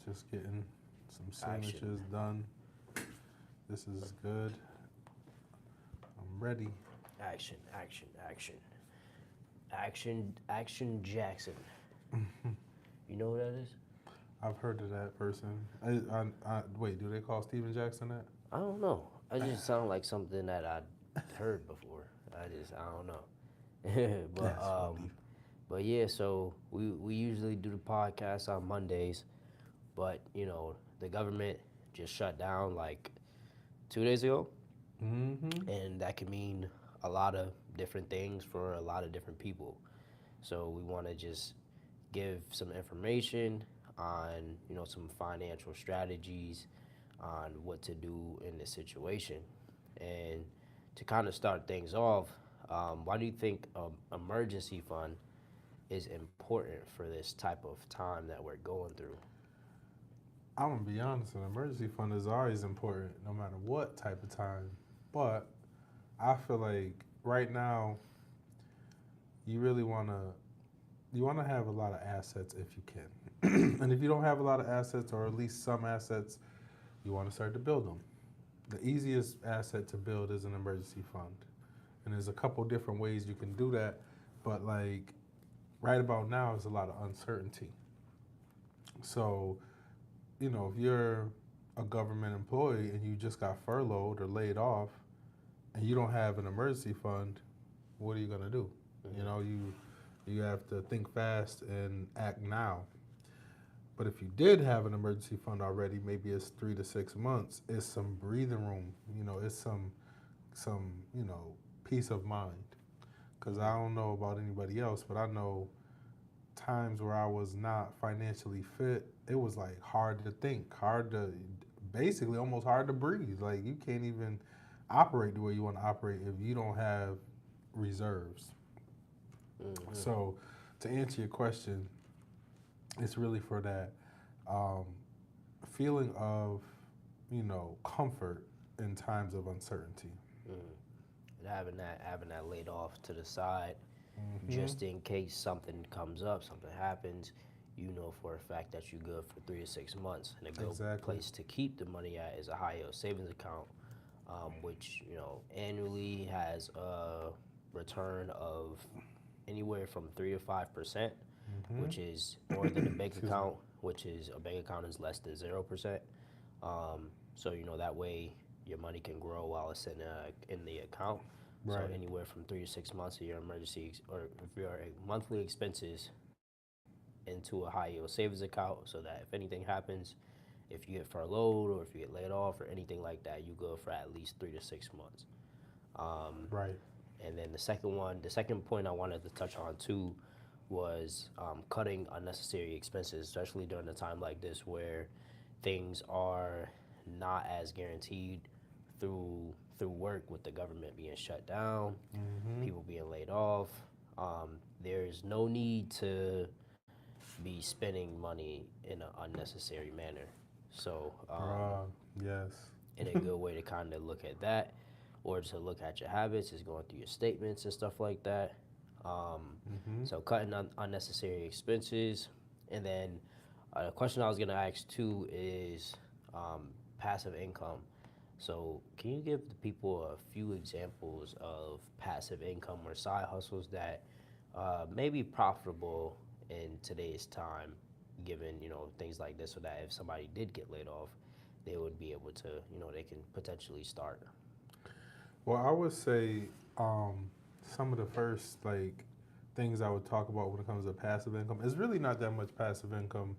Just getting some signatures done. This is good. I'm ready. Action, action, action. Action Jackson. You know who that is? I've heard of that person. Wait, do they call Steven Jackson that? I don't know. It just sounded like something that I'd heard before. I don't know. but That's funny. but yeah, so we usually do the podcast on Mondays, but the government just shut down like 2 days ago, Mm-hmm. and that can mean a lot of different things for a lot of different people. So we want to just give some information on some financial strategies on what to do in this situation. And to kind of start things off, why do you think emergency fund is important for this type of time that we're going through? I'm gonna be honest, an emergency fund is always important, no matter what type of time. But I feel like right now, you really wanna have a lot of assets if you can. And if you don't have a lot of assets, or at least some assets, you want to start to build them. The easiest asset to build is an emergency fund, and there's a couple different ways you can do that. But like right about now, there's a lot of uncertainty. So if you're a government employee and you just got furloughed or laid off, and you don't have an emergency fund, what are you gonna do? You have to think fast and act now. But if you did have an emergency fund already, maybe it's 3 to 6 months. It's some breathing room. It's some peace of mind. Because I don't know about anybody else, but I know times where I was not financially fit, it was like hard to think, basically almost hard to breathe. Like you can't even operate the way you want to operate if you don't have reserves. So to answer your question, it's really for that um, feeling of, comfort in times of uncertainty. And having that laid off to the side, Mm-hmm. just in case something comes up, something happens, you know for a fact that you're good for 3 to 6 months. And a good Exactly. place to keep the money at is a high yield savings account, which annually has a return of anywhere from 3 to 5%, Mm-hmm. which is more than a bank Excuse me. account, which is a bank account is less than 0%. So that way your money can grow while it's in the account. So Right. anywhere from 3 to 6 months of your emergency or if your monthly expenses into a high yield savings account, so that if anything happens, if you get furloughed or if you get laid off or anything like that, you go for at least 3 to 6 months. Um, Right. and then the second point I wanted to touch on too was cutting unnecessary expenses, especially during a time like this where things are not as guaranteed through work with the government being shut down, Mm-hmm. people being laid off. There's no need to be spending money in an unnecessary manner. So, Yes. and a good way to kind of look at that or to look at your habits is going through your statements and stuff like that. Mm-hmm. So cutting unnecessary expenses. And then a question I was going to ask too is passive income. So can you give the people a few examples of passive income or side hustles that may be profitable in today's time, given things like this, so that if somebody did get laid off, they would be able to they can potentially start. Well, I would say some of the first things I would talk about when it comes to passive income is really not that much passive income,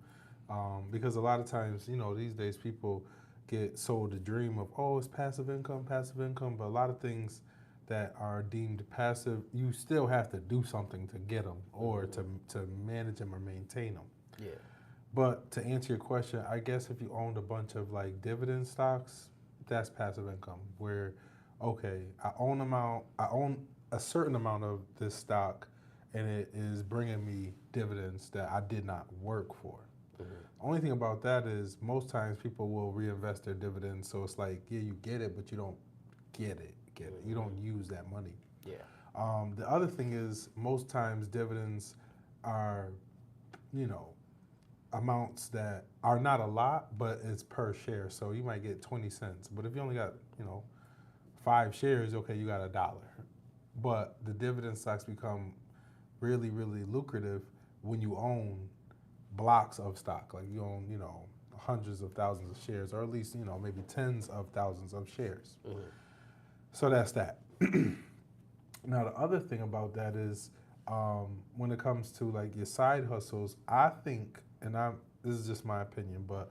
because a lot of times these days people get sold the dream of, oh, it's passive income, but a lot of things that are deemed passive, you still have to do something to get them or to manage them or maintain them. Yeah. But to answer your question, I guess if you owned a bunch of like dividend stocks, that's passive income. Where, okay, I own a certain amount of this stock, and it is bringing me dividends that I did not work for. Only thing about that is most times people will reinvest their dividends, so it's like, yeah, you get it, but you don't get it. You don't use that money. Yeah. The other thing is most times dividends are, you know, amounts that are not a lot, but it's per share. So you might get 20 cents. But if you only got, 5 shares, okay, you got $1. But the dividend stocks become really, really lucrative when you own blocks of stock. Like you own, hundreds of thousands of shares, or at least, maybe tens of thousands of shares. Mm-hmm. So that's that. Now, the other thing about that is when it comes to like your side hustles, I think, this is just my opinion, but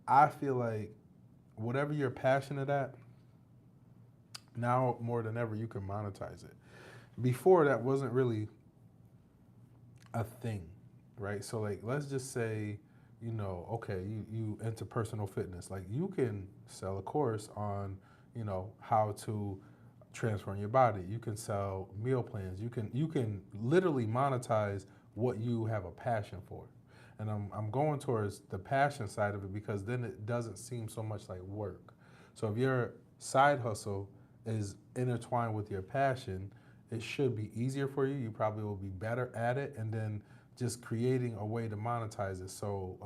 I feel like whatever you're passionate at, now more than ever, you can monetize it. Before, that wasn't really a thing, right? So, like, let's just say, okay, you into personal fitness. Like, you can sell a course on, how to transform your body. You can sell meal plans. You can literally monetize what you have a passion for. And I'm going towards the passion side of it because then it doesn't seem so much like work. So if your side hustle is intertwined with your passion, it should be easier for you. You probably will be better at it, and then just creating a way to monetize it. So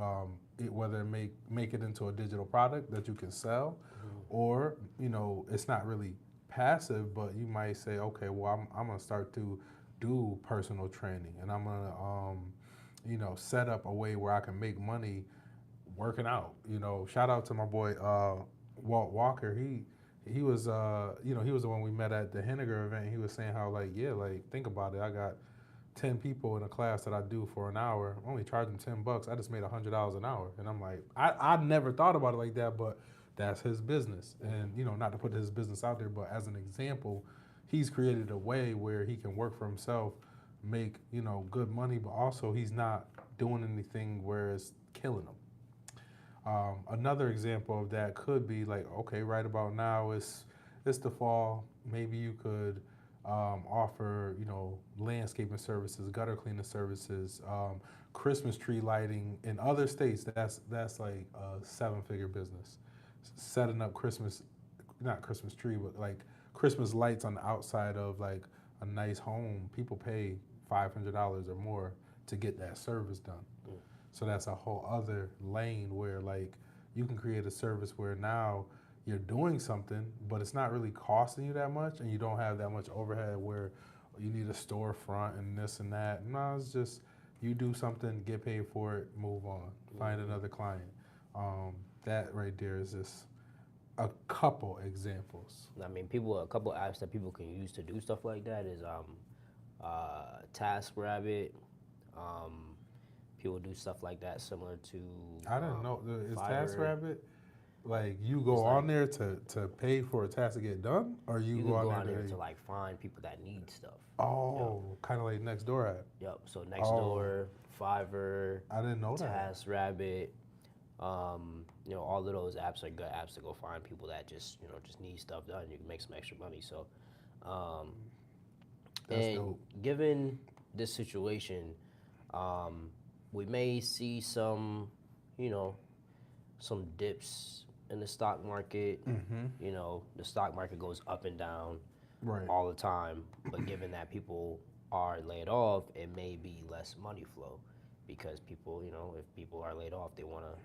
whether make it into a digital product that you can sell, or it's not really passive, but you might say, okay, well, I'm gonna start to do personal training, and I'm gonna set up a way where I can make money working out. Shout out to my boy Walt Walker. He was he was the one we met at the Henniger event. He was saying how like think about it. I got 10 people in a class that I do for an hour. I'm only charging $10. I just made $100 an hour, and I'm like, I never thought about it like that, but that's his business. And not to put his business out there, but as an example, he's created a way where he can work for himself, make good money, but also he's not doing anything where it's killing him. Another example of that could be like, okay, right about now it's the fall. Maybe you could offer, landscaping services, gutter cleaning services, Christmas tree lighting. In other states, that's like a 7-figure business. Setting up not Christmas tree, but like Christmas lights on the outside of like a nice home. People pay $500 or more to get that service done. So that's a whole other lane where like you can create a service where now you're doing something, but it's not really costing you that much, and you don't have that much overhead where you need a storefront and this and that. No, it's just you do something, get paid for it, move on, find another client. That right there is just a couple examples. I mean, a couple apps that people can use to do stuff like that is TaskRabbit. People do stuff like that similar to. I didn't know. Is Fiverr. TaskRabbit like you go on there to pay for a task to get done, or you You go can go on on there there to like find people that need stuff. Oh, kind of like Nextdoor app. Yep. So Nextdoor, Fiverr, I didn't know that. TaskRabbit. All of those apps are good apps to go find people that just need stuff done. You can make some extra money. So, That's and dope. given this situation, we may see some, some dips in the stock market. The stock market goes up and down Right. all the time. But given that people are laid off, it may be less money flow because people, if people are laid off, they want to,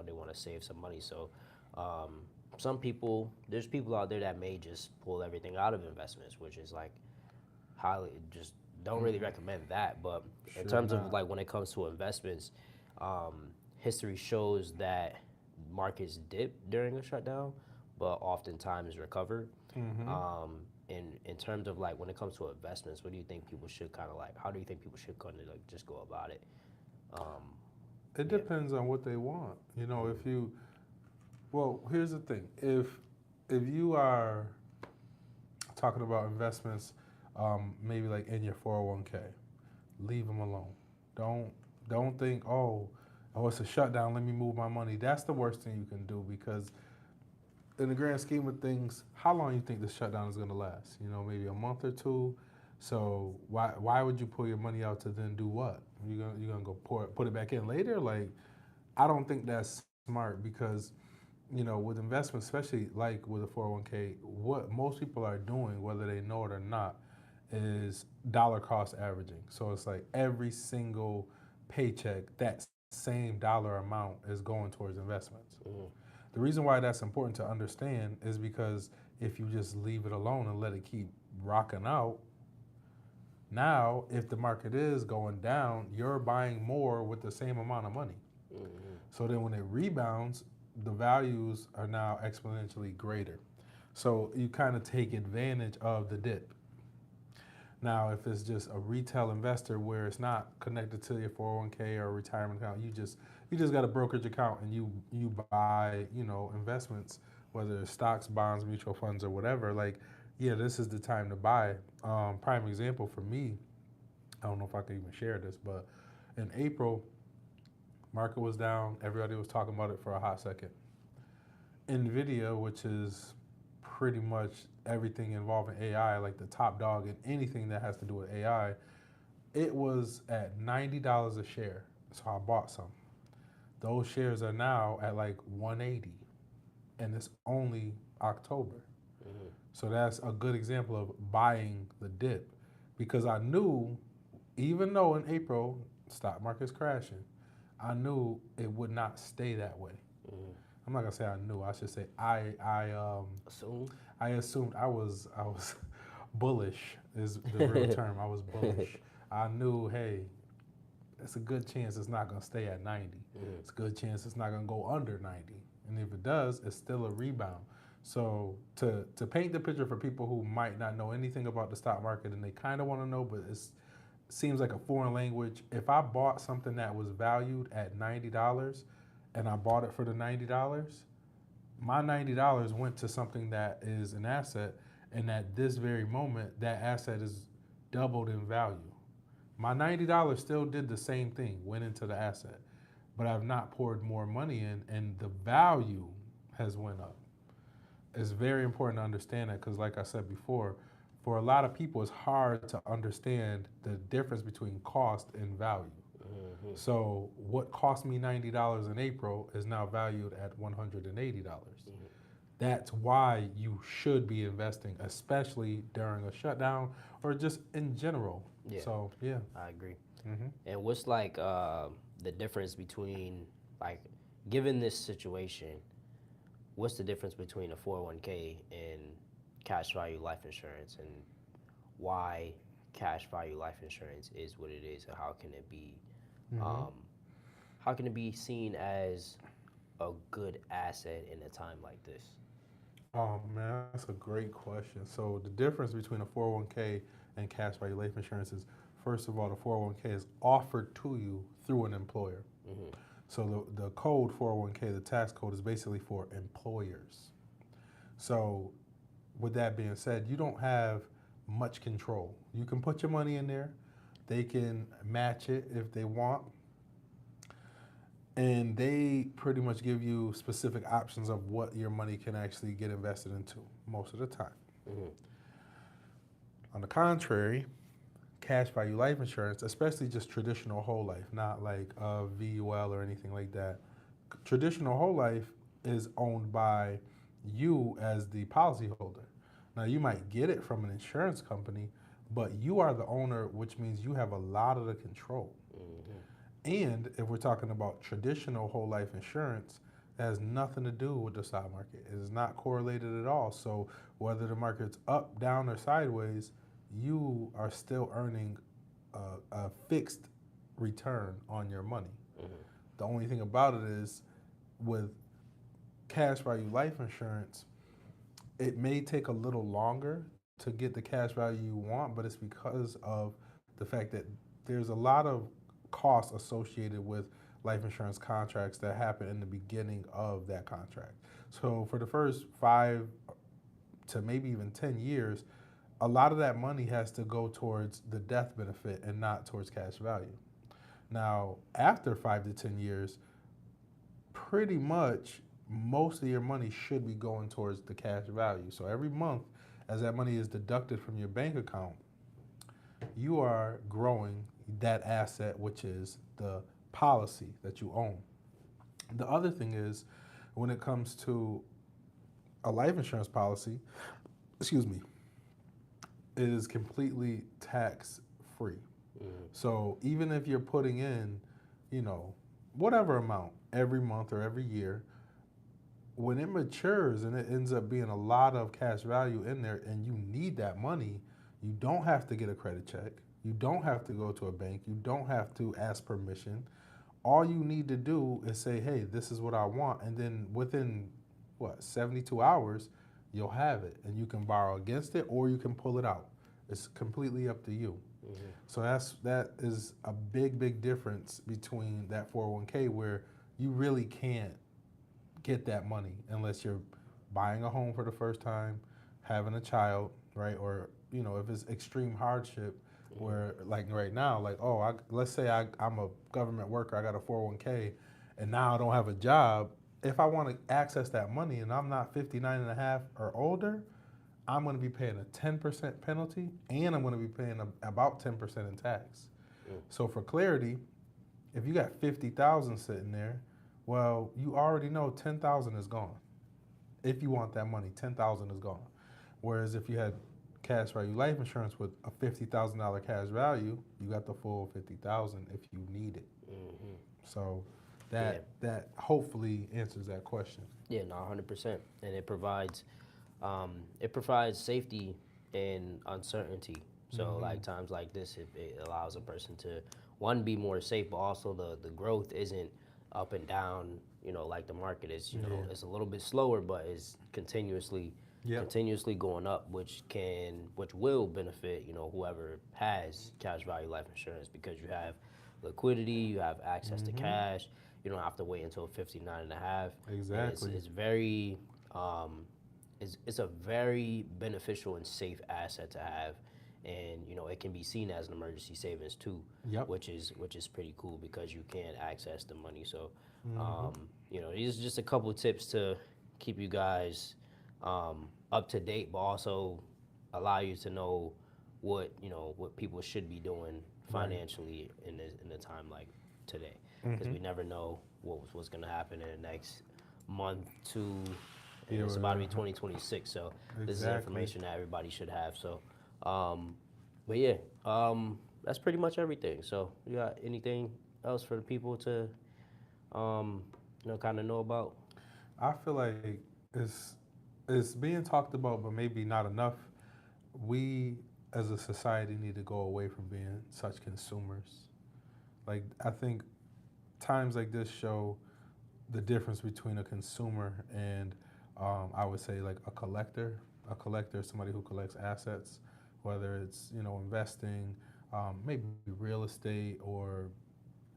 they want to save some money. So, there's people out there that may just pull everything out of investments, which is like highly just don't really recommend that. But in terms of like when it comes to investments, history shows that markets dip during a shutdown, but oftentimes recover. In terms of like when it comes to investments, what do you think people should kind of like? How do you think people should kind of like just go about it? It depends on what they want. If you, well, here's the thing. If you are talking about investments, maybe like in your 401k, leave them alone. Don't think, oh, it's a shutdown, let me move my money. That's the worst thing you can do because in the grand scheme of things, how long you think this shutdown is going to last? Maybe a month or two. So why would you pull your money out to then do what? You gonna go put it back in later? Like, I don't think that's smart because with investments, especially like with a 401k, what most people are doing, whether they know it or not, is dollar cost averaging. So it's like every single paycheck, that same dollar amount is going towards investments. Mm-hmm. The reason why that's important to understand is because if you just leave it alone and let it keep rocking out, now if the market is going down, you're buying more with the same amount of money. Mm-hmm. So then when it rebounds, the values are now exponentially greater. So you kind of take advantage of the dip. Now, if it's just a retail investor where it's not connected to your 401k or retirement account, you just got a brokerage account and you buy, investments, whether it's stocks, bonds, mutual funds, or whatever. Like, yeah, this is the time to buy. Prime example for me, I don't know if I can even share this, but in April, market was down. Everybody was talking about it for a hot second. NVIDIA, which is pretty much everything involving AI, like the top dog in anything that has to do with AI, it was at $90 a share. So I bought some. Those shares are now at like 180, and it's only October. Mm-hmm. So that's a good example of buying the dip, because I knew, even though in April stock market's crashing, I knew it would not stay that way. Mm-hmm. I'm not gonna say I knew. I should say I Assume. I assumed I was bullish is the real term. I was bullish. I knew, hey, it's a good chance it's not gonna stay at 90. Mm-hmm. It's a good chance it's not gonna go under 90. And if it does, it's still a rebound. So to paint the picture for people who might not know anything about the stock market and they kind of want to know, but it seems like a foreign language. If I bought something that was valued at $90 and I bought it for the $90, my $90 went to something that is an asset, and at this very moment, that asset is doubled in value. My $90 still did the same thing, went into the asset, but I've not poured more money in, and the value has went up. It's very important to understand that because, like I said before, for a lot of people, it's hard to understand the difference between cost and value. Mm-hmm. So what cost me $90 in April is now valued at $180. Mm-hmm. That's why you should be investing, especially during a shutdown or just in general. Yeah, So yeah. I agree. Mm-hmm. And what's like the difference between, like, given this situation, what's the difference between a 401k and cash value life insurance, and why cash value life insurance is what it is, and Mm-hmm. um, how can it be seen as a good asset in a time like this? Oh man, that's a great question. So the difference between a 401k and cash value life insurance is, first of all, the 401k is offered to you through an employer. Mm-hmm. So the code 401k, the tax code, is basically for employers. So with that being said, you don't have much control. You can put your money in there. They can match it if they want. And they pretty much give you specific options of what your money can actually get invested into most of the time. Mm-hmm. On the contrary, cash value life insurance, especially just traditional whole life, not like VUL or anything like that. Traditional whole life is owned by you as the policyholder. Now, you might get it from an insurance company, but you are the owner, which means you have a lot of the control. Mm-hmm. And if we're talking about traditional whole life insurance, it has nothing to do with the stock market. It is not correlated at all. So whether the market's up, down, or sideways, you are still earning a fixed return on your money. Mm-hmm. The only thing about it is, with cash value life insurance, it may take a little longer to get the cash value you want, but it's because of the fact that there's a lot of costs associated with life insurance contracts that happen in the beginning of that contract. So for the first 5 to maybe even 10 years, a lot of that money has to go towards the death benefit and not towards cash value. Now, after 5 to 10 years, pretty much most of your money should be going towards the cash value. So every month, as that money is deducted from your bank account, you are growing that asset, which is the policy that you own. The other thing is, when it comes to a life insurance policy, excuse me, it is completely tax free. Mm-hmm. So even if you're putting in, you know, whatever amount every month or every year. When it matures and it ends up being a lot of cash value in there and you need that money, you don't have to get a credit check. You don't have to go to a bank. You don't have to ask permission. All you need to do is say, hey, this is what I want. And then within, 72 hours, you'll have it. And you can borrow against it or you can pull it out. It's completely up to you. Mm-hmm. So that is a big, big difference between that 401k where you really can't get that money unless you're buying a home for the first time, having a child, right? Or, if it's extreme hardship where like right now, like, let's say I'm a government worker, I got a 401k and now I don't have a job. If I want to access that money and I'm not 59 and a half or older, I'm going to be paying a 10% penalty and I'm going to be paying about 10% in tax. So for clarity, if you got 50,000 sitting there, well, you already know 10,000 is gone. If you want that money, 10,000 is gone. Whereas if you had cash value life insurance with a $50,000 cash value, you got the full 50,000 if you need it. Mm-hmm. So that hopefully answers that question. Yeah, no, 100%, and it provides safety in uncertainty. So like times like this, it allows a person to one be more safe, but also the growth isn't up and down. Like the market is. It's a little bit slower, but it's continuously continuously going up, which will benefit whoever has cash value life insurance because you have liquidity, you have access to cash. You don't have to wait until 59 and a half. Exactly. It's very it's a very beneficial and safe asset to have, and it can be seen as an emergency savings too. Yep. Which is pretty cool because you can access the money. So these are just a couple of tips to keep you guys up to date, but also allow you to know what people should be doing financially in a time like today, because we never know what's going to happen in the next month, two. And it's about to be 2026, so this is information that everybody should have. So, but yeah, that's pretty much everything. So, you got anything else for the people to, kind of know about? I feel like it's being talked about, but maybe not enough. We as a society need to go away from being such consumers. Like I think times like this show the difference between a consumer and I would say like a collector. A collector is somebody who collects assets, whether it's investing, maybe real estate or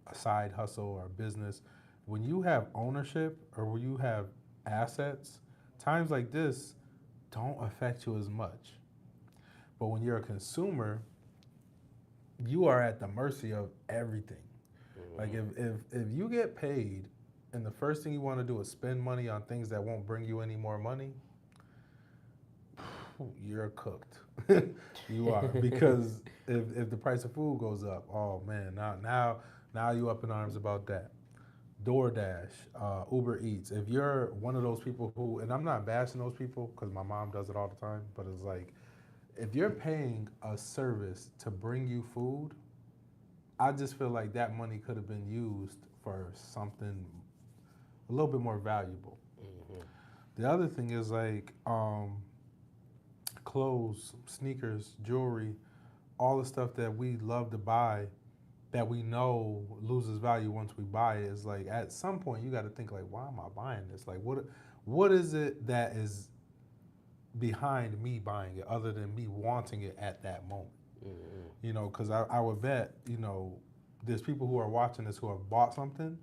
a side hustle or a business. When you have ownership or when you have assets, times like this don't affect you as much. But when you're a consumer, you are at the mercy of everything. Like if you get paid and the first thing you want to do is spend money on things that won't bring you any more money, you're cooked. You are. Because if the price of food goes up, oh man, now you up in arms about that. DoorDash, Uber Eats. If you're one of those people who, and I'm not bashing those people because my mom does it all the time, but it's like, if you're paying a service to bring you food, I just feel like that money could have been used for something a little bit more valuable. The other thing is like clothes, sneakers, jewelry, all the stuff that we love to buy that we know loses value once we buy it. Is like at some point you got to think like, why am I buying this? Like what is it that is behind me buying it other than me wanting it at that moment? Because I would bet, there's people who are watching this who have bought something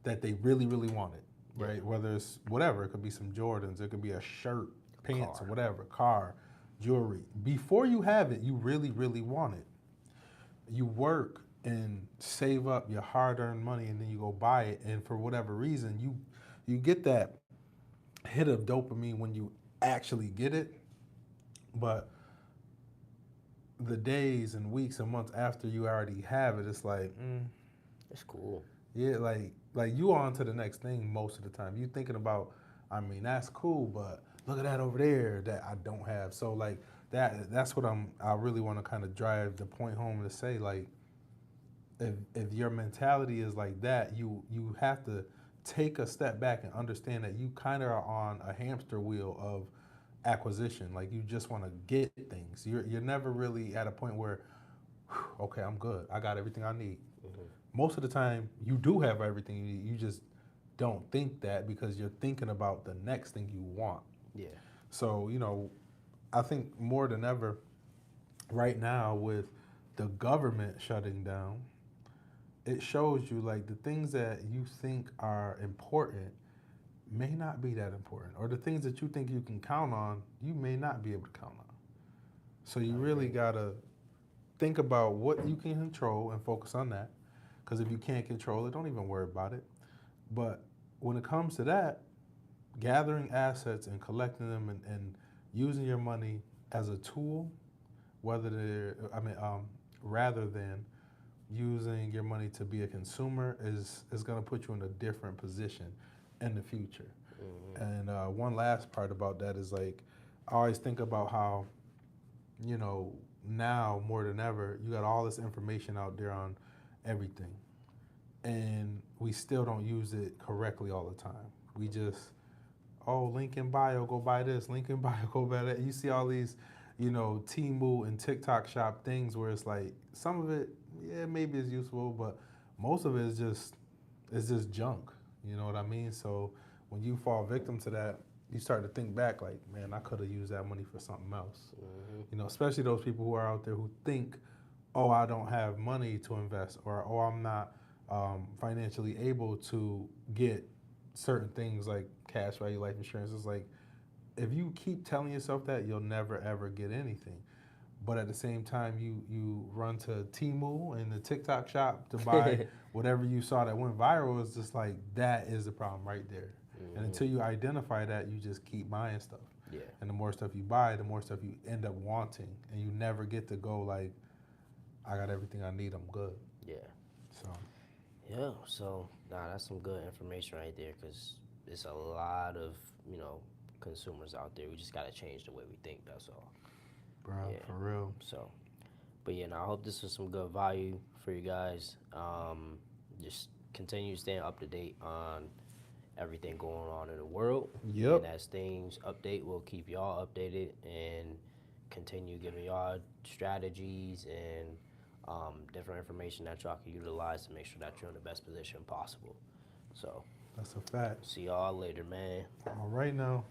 that they really, really wanted, right? Whether it's whatever, it could be some Jordans, it could be a shirt, pants, or whatever, car, jewelry. Before you have it, you really, really want it. You work and save up your hard-earned money, and then you go buy it, and for whatever reason, you get that hit of dopamine when you actually get it, but the days and weeks and months after you already have it, it's like, It's cool. yeah, like you on to the next thing most of the time. You thinking about, I mean, that's cool, but look at that over there that I don't have. So like that's what I really want to kind of drive the point home to say, like, if your mentality is like that, you have to take a step back and understand that you kind of are on a hamster wheel of acquisition. Like you just want to get things. You're never really at a point where, okay, I'm good. I got everything I need. Most of the time, you do have everything you need. You just don't think that because you're thinking about the next thing you want. Yeah. So, I think more than ever, right now with the government shutting down, it shows you like the things that you think are important may not be that important, or the things that you think you can count on, you may not be able to count on. So you really gotta think about what you can control and focus on that. Because if you can't control it, don't even worry about it. But when it comes to that, gathering assets and collecting them and using your money as a tool, rather than using your money to be a consumer, is going to put you in a different position in the future. And one last part about that is like, I always think about how, now more than ever, you got all this information out there on everything, and we still don't use it correctly all the time. We just, link in bio, go buy this, link in bio, go buy that. You see all these, Temu and TikTok shop things where it's like, some of it, yeah, maybe it's useful, but most of it is just junk. You know what I mean? So when you fall victim to that, you start to think back like, man, I could have used that money for something else. Especially those people who are out there who think, oh, I don't have money to invest, or oh, I'm not financially able to get certain things like cash value life insurance. It's like, if you keep telling yourself that, you'll never ever get anything. But at the same time, you run to Temu and the TikTok shop to buy whatever you saw that went viral. It's just like, that is the problem right there. And until you identify that, you just keep buying stuff. Yeah. And the more stuff you buy, the more stuff you end up wanting. And you never get to go like, I got everything I need, I'm good. Yeah. So. Yeah, so that's some good information right there, because there's a lot of consumers out there. We just gotta change the way we think. That's all. Bro, for real. So, but yeah, I hope this was some good value for you guys. Just continue staying up to date on everything going on in the world. Yep. And as things update, we'll keep y'all updated and continue giving y'all strategies and different information that y'all can utilize to make sure that you're in the best position possible. So that's a fact. See y'all later, man. All right now.